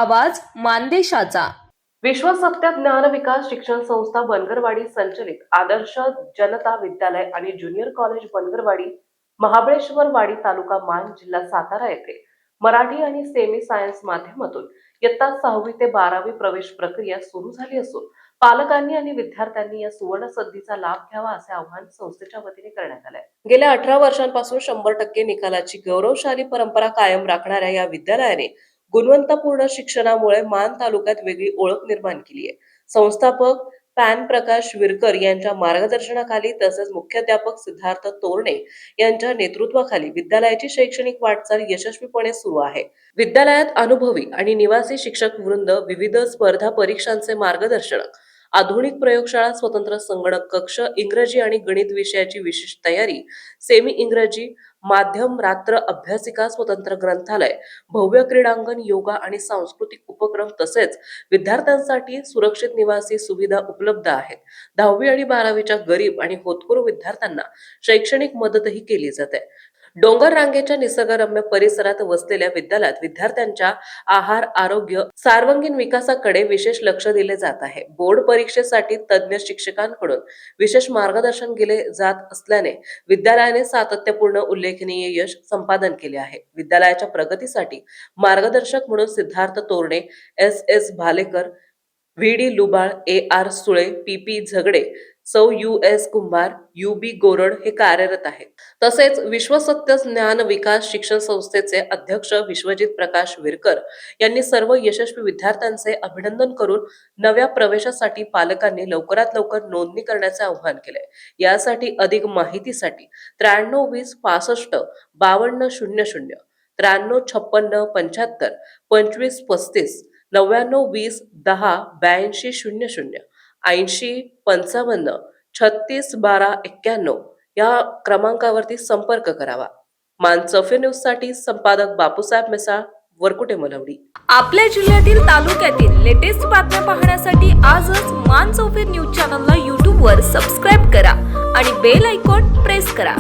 आवाज मानदेशाचा। विश्वसत्य ज्ञान विकास शिक्षण संस्था बनगरवाडी संचलित आदर्श जनता विद्यालय आणि ज्युनियर कॉलेज बनगरवाडी महाबळेश्वरवाडी तालुका मान जिल्हा सातारा येथे मराठी आणि सेमी सायन्स माध्यमातून इयत्ता 6वी ते 12वी प्रवेश प्रक्रिया सुरू झाली असून पालकांनी आणि विद्यार्थ्यांनी या सुवर्ण संधीचा लाभ घ्यावा असे आवाहन संस्थेच्या वतीने करण्यात आले। गेल्या 18 वर्षांपासून 100% निकालाची गौरवशाली परंपरा कायम राखणाऱ्या या विद्यालयाने गुणवत्तापूर्ण शिक्षणामुळे मान तालुक्यात वेगळी ओळख निर्माण केली आहे। संस्थापक पॅन प्रकाश विरकर यांच्या मार्गदर्शनाखाली तसेच मुख्याध्यापक सिद्धार्थ तोरणे यांच्या नेतृत्वाखाली विद्यालयाची शैक्षणिक वाटचाल यशस्वीपणे सुरू आहे। विद्यालयात अनुभवी आणि निवासी शिक्षक वृंद, विविध स्पर्धा परीक्षांचे मार्गदर्शन, आधुनिक प्रयोगशाळा, स्वतंत्र संगणक कक्ष, इंग्रजी आणि गणित विषयाची विशेष तयारी, सेमी इंग्रजी माध्यम, रात्र अभ्यासिका, स्वतंत्र ग्रंथालय, भव्य क्रीडांगण, योगा आणि सांस्कृतिक उपक्रम तसेच विद्यार्थ्यांसाठी सुरक्षित निवासी सुविधा उपलब्ध आहेत। 10वी आणि 12वीच्या गरीब आणि होतकरू विद्यार्थ्यांना शैक्षणिक मदतही केली जाते। डोंगर रांगेच्या निसर्गरम्य परिसरात वसलेल्या विद्यालयात विद्यार्थ्यांच्या आहार, आरोग्य, सर्वांगीण विकासाकडे विशेष लक्ष दिले जात आहे। बोर्ड परीक्षेसाठी तज्ञ शिक्षकांकडून विशेष मार्गदर्शन केले जात असल्याने विद्यालयाने सातत्यपूर्ण उल्लेखनीय यश संपादन केले आहे। विद्यालयाच्या प्रगतीसाठी मार्गदर्शक म्हणून सिद्धार्थ तोरणे, S.S. Bhalekar, V.D. लुबाळ, A.R. Sule, P.P. झगडे, सौ U.S. कुंभार, U.B. गोरड हे कार्यरत आहेत। तसेच विश्वसत्य ज्ञान विकास शिक्षण संस्थेचे अध्यक्ष विश्वजित प्रकाश विरकर यांनी सर्व यशस्वी विद्यार्थ्यांचे अभिनंदन करून नव्या प्रवेशासाठी पालकांनी लवकरात लवकर नोंदणी करण्याचे आवाहन केले। यासाठी अधिक माहितीसाठी 93 20 65 52 00, 93 56 75 25 35, 99 20 10 82 00, 80 55 36 12 91 या क्रमांकावरती संपर्क करावा। मानसफे न्यूज साठी संपादक बापूसाहेब मिसाळ, वरकुटे मलवडी। आपल्या जिल्ह्यातील तालुक्यातील लेटेस्ट बातम्या पाहण्यासाठी आजच मानसफे न्यूज चॅनलला YouTube वर सबस्क्राईब करा आणि बेल आयकॉन प्रेस करा।